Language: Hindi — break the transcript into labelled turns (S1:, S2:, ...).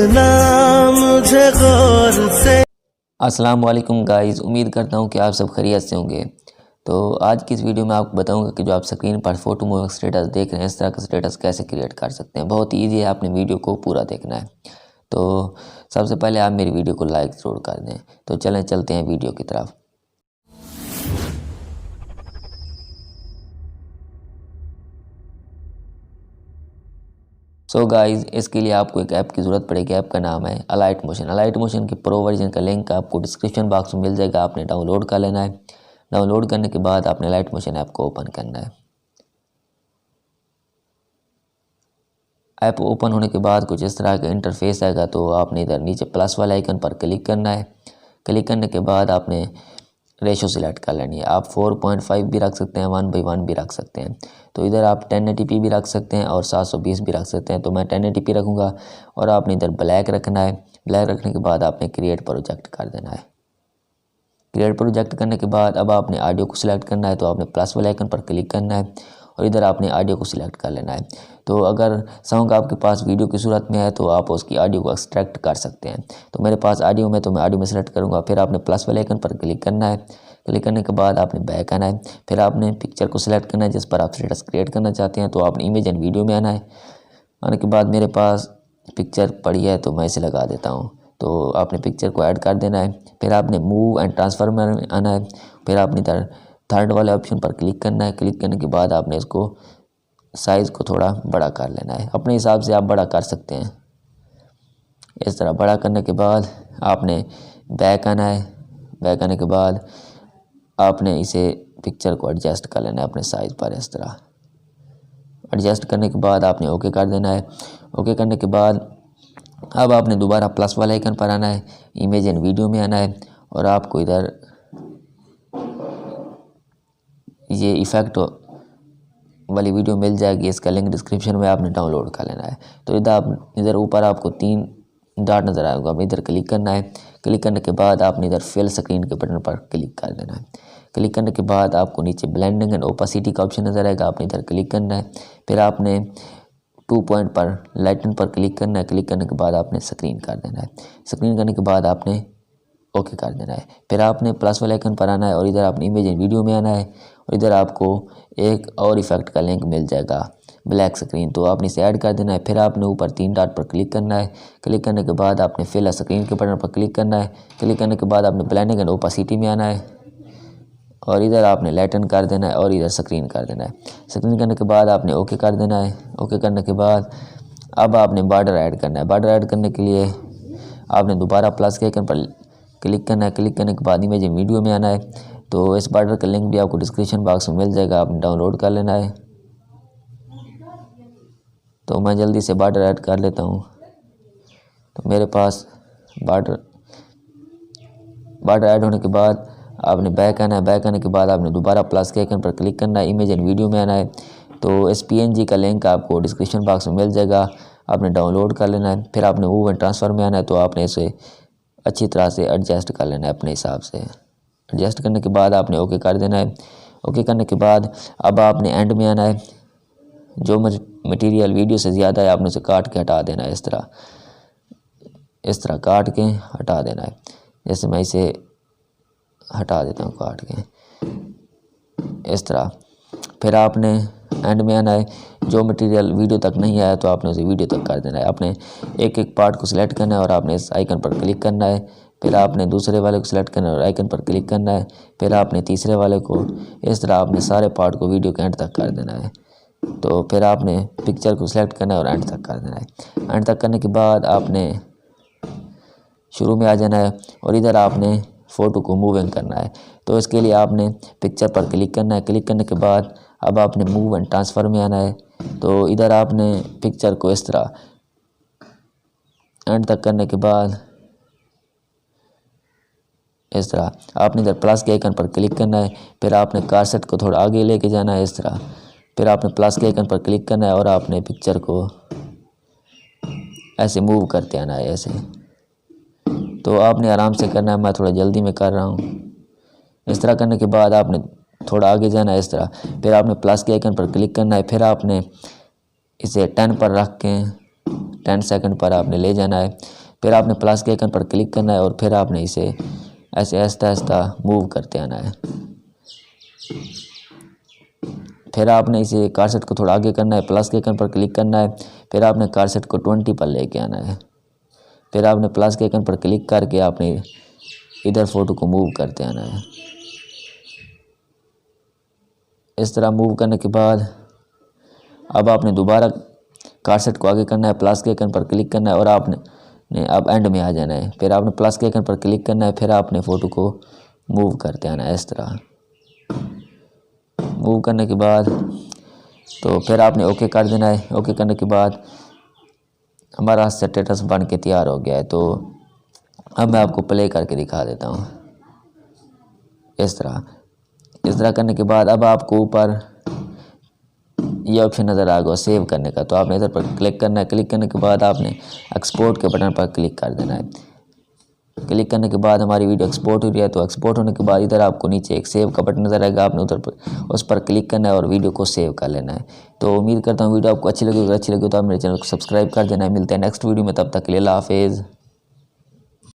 S1: सुनना मुझे गौर से।
S2: अस्सलाम वालेकुम गाइस, उम्मीद करता हूँ कि आप सब खैरियत से होंगे। तो आज की इस वीडियो में आपको बताऊंगा कि जो आप स्क्रीन पर फोटो मूविंग स्टेटस देख रहे हैं, इस तरह का स्टेटस कैसे क्रिएट कर सकते हैं। बहुत ईजी है, आपने वीडियो को पूरा देखना है। तो सबसे पहले आप मेरी वीडियो को लाइक ज़रूर कर दें। तो चलें चलते हैं वीडियो की तरफ। सो गाइस, इसके लिए आपको एक ऐप की ज़रूरत पड़ेगी। ऐप का नाम है अलाइट मोशन। अलाइट मोशन के प्रो वर्जन का लिंक आपको डिस्क्रिप्शन बॉक्स में मिल जाएगा। आपने डाउनलोड कर लेना है। डाउनलोड करने के बाद आपने अलाइट मोशन ऐप को ओपन करना है। ऐप ओपन होने के बाद कुछ इस तरह का इंटरफेस आएगा। तो आपने इधर नीचे प्लस वाले आइकन पर क्लिक करना है। क्लिक करने के बाद आपने रेशो सिलेक्ट कर लेनी है। आप 4.5 भी रख सकते हैं, 1/1 भी रख सकते हैं। तो इधर आप 1080p भी रख सकते हैं और 720 भी रख सकते हैं। तो मैं 1080p रखूँगा। और आपने इधर ब्लैक रखना है। ब्लैक रखने के बाद आपने क्रिएट प्रोजेक्ट कर देना है। क्रिएट प्रोजेक्ट करने के बाद अब आपने ऑडियो को सिलेक्ट करना है। तो आपने प्लस वाले आइकन पर क्लिक करना है और इधर आपने ऑडियो को सिलेक्ट कर लेना है। तो अगर सॉन्ग आपके पास वीडियो की सूरत में है तो आप उसकी ऑडियो को एक्सट्रैक्ट कर सकते हैं। तो मेरे पास ऑडियो में, तो मैं ऑडियो में सेलेक्ट करूँगा। फिर आपने प्लस वाले आइकन पर क्लिक करना है। क्लिक करने के बाद आपने बैक आना है। फिर आपने पिक्चर को सिलेक्ट करना है जिस पर आप स्टेटस क्रिएट करना चाहते हैं। तो आपने इमेज एंड वीडियो में आना है। आने के बाद मेरे पास पिक्चर पड़ी है तो मैं इसे लगा देता हूँ। तो आपने पिक्चर को ऐड कर देना है। फिर आपने मूव एंड ट्रांसफर में आना है। फिर आपने इधर थर्ड वाले ऑप्शन पर क्लिक करना है। क्लिक करने के बाद आपने इसको साइज़ को थोड़ा बड़ा कर लेना है। अपने हिसाब से आप बड़ा कर सकते हैं। इस तरह बड़ा करने के बाद आपने बैक आना है। बैक आने के बाद आपने इसे पिक्चर को एडजस्ट कर लेना है अपने साइज़ पर। इस तरह एडजस्ट करने के बाद आपने ओके कर देना है। ओके करने के बाद अब आपने दोबारा प्लस वाले आइकन पर आना है। इमेज एंड वीडियो में आना है और आपको इधर ये इफ़ेक्ट वाली वीडियो मिल जाएगी। इसका लिंक डिस्क्रिप्शन में आपने डाउनलोड कर लेना है। तो इधर ऊपर आपको 3 डॉट नज़र आएगा। आपने इधर क्लिक करना है। क्लिक करने के बाद आपने इधर फिल स्क्रीन के बटन पर क्लिक कर देना है। क्लिक करने के बाद आपको नीचे ब्लेंडिंग एंड ओपेसिटी का ऑप्शन नज़र आएगा। आपने इधर क्लिक करना है। फिर आपने 2 पॉइंट पर लाइटन पर क्लिक करना है। क्लिक करने के बाद आपने स्क्रीन कर देना है। स्क्रीन करने के बाद आपने ओके कर देना है। फिर आपने प्लस वाले आइकन पर आना है और इधर आपने इमेज एंड वीडियो में आना है और इधर आपको एक और इफेक्ट का लिंक मिल जाएगा, ब्लैक स्क्रीन। तो आपने इसे ऐड कर देना है। फिर आपने ऊपर 3 डॉट पर क्लिक करना है। क्लिक करने के बाद आपने फिल स्क्रीन के बटन पर क्लिक करना है। क्लिक करने के बाद आपने ब्लेंडिंग एंड ओपेसिटी में आना है और इधर आपने लाइटन कर देना है और इधर स्क्रीन कर देना है। स्क्रीन करने के बाद आपने ओके कर देना है। ओके करने के बाद अब आपने बॉर्डर ऐड करना है। बॉर्डर ऐड करने के लिए आपने दोबारा प्लस के आइकन पर क्लिक करना है। क्लिक करने के बाद इमेज एंड वीडियो में आना है। तो इस बॉर्डर का लिंक भी आपको डिस्क्रिप्शन बॉक्स में मिल जाएगा। आपने डाउनलोड कर लेना है। तो मैं जल्दी से बॉर्डर ऐड कर लेता हूँ। तो मेरे पास बॉर्डर ऐड होने के बाद आपने बैक आना है। बैक आने के बाद आपने दोबारा प्लस के आइकन पर क्लिक करना है। इमेज एंड वीडियो में आना है। तो इस PNG का लिंक आपको डिस्क्रिप्शन बॉक्स में मिल जाएगा। आपने डाउनलोड कर लेना है। फिर आपने मूव एंड ट्रांसफ़र में आना है। तो आपने इसे अच्छी तरह से एडजस्ट कर लेना है अपने हिसाब से। एडजस्ट करने के बाद आपने ओके कर देना है। ओके करने के बाद अब आपने एंड में आना है। जो मटेरियल वीडियो से ज़्यादा है आपने उसे काट के हटा देना है। इस तरह काट के हटा देना है। जैसे मैं इसे हटा देता हूँ काट के, इस तरह। फिर आपने एंड में आना है। जो मटेरियल वीडियो तक नहीं आया तो आपने उसे वीडियो तक कर देना है। आपने एक एक पार्ट को सिलेक्ट करना है और आपने इस आइकन पर क्लिक करना है। फिर आपने दूसरे वाले को सिलेक्ट करना है और आइकन पर क्लिक करना है। फिर आपने तीसरे वाले को, इस तरह आपने सारे पार्ट को वीडियो के एंड तक कर देना है। तो फिर आपने पिक्चर को सिलेक्ट करना है और एंड तक कर देना है। एंड तक करने के बाद आपने शुरू में आ जाना है और इधर आपने फ़ोटो को मूविंग करना है। तो इसके लिए आपने पिक्चर पर क्लिक करना है। क्लिक करने के बाद अब आपने मूव एंड ट्रांसफ़र में आना है। तो इधर आपने पिक्चर को इस तरह एंड तक करने के बाद इस तरह आपने इधर प्लस के आइकन पर क्लिक करना है। फिर आपने कारसेट को थोड़ा आगे लेके जाना है इस तरह। फिर आपने प्लस के आइकन पर क्लिक करना है और आपने पिक्चर को ऐसे मूव करते आना है ऐसे। तो आपने आराम से करना है, मैं थोड़ा जल्दी में कर रहा हूँ। इस तरह करने के बाद आपने थोड़ा आगे जाना है इस तरह। फिर आपने प्लस के आइकन पर क्लिक करना है। फिर आपने इसे 10 पर रख के 10 सेकंड पर आपने ले जाना है। फिर आपने प्लस के आइकन पर क्लिक करना है और फिर आपने इसे ऐसे आहिस्ता आहिस्ता मूव करते आना है। फिर आपने इसे कारसेट को थोड़ा आगे करना है, प्लस के आइकन पर क्लिक करना है। फिर आपने कारसेट को 20 पर लेके आना है। फिर आपने प्लस के आइकन पर क्लिक करके आपने इधर फ़ोटो को मूव करते आना है। इस तरह मूव करने के बाद अब आपने दोबारा कारसेट को आगे करना है, प्लस के आइकन पर क्लिक करना है और आपने अब एंड में आ जाना है। फिर आपने प्लस के आइकन पर क्लिक करना है, फिर आपने फ़ोटो को मूव करते आना है। इस तरह मूव करने के बाद तो फिर आपने ओके कर देना है। ओके करने के बाद हमारा स्टेटस बन के तैयार हो गया है। तो अब मैं आपको प्ले करके दिखा देता हूँ। इस तरह करने के बाद अब आपको ऊपर ये ऑप्शन नज़र आ गया सेव करने का, तो आपने इधर पर क्लिक करना है। क्लिक करने के बाद आपने एक्सपोर्ट के बटन पर क्लिक कर देना है। क्लिक करने के बाद हमारी वीडियो एक्सपोर्ट हो रही है। तो एक्सपोर्ट होने के बाद इधर आपको नीचे एक सेव का बटन नज़र आएगा, आपने उधर पर उस पर क्लिक करना है और वीडियो को सेव कर लेना है। तो उम्मीद करता हूँ वीडियो आपको अच्छी लगी। अगर अच्छी लगी तो आप मेरे चैनल को सब्सक्राइब कर देना है। मिलते हैं नेक्स्ट वीडियो में, तब तक के लिए अल्लाह हाफिज़।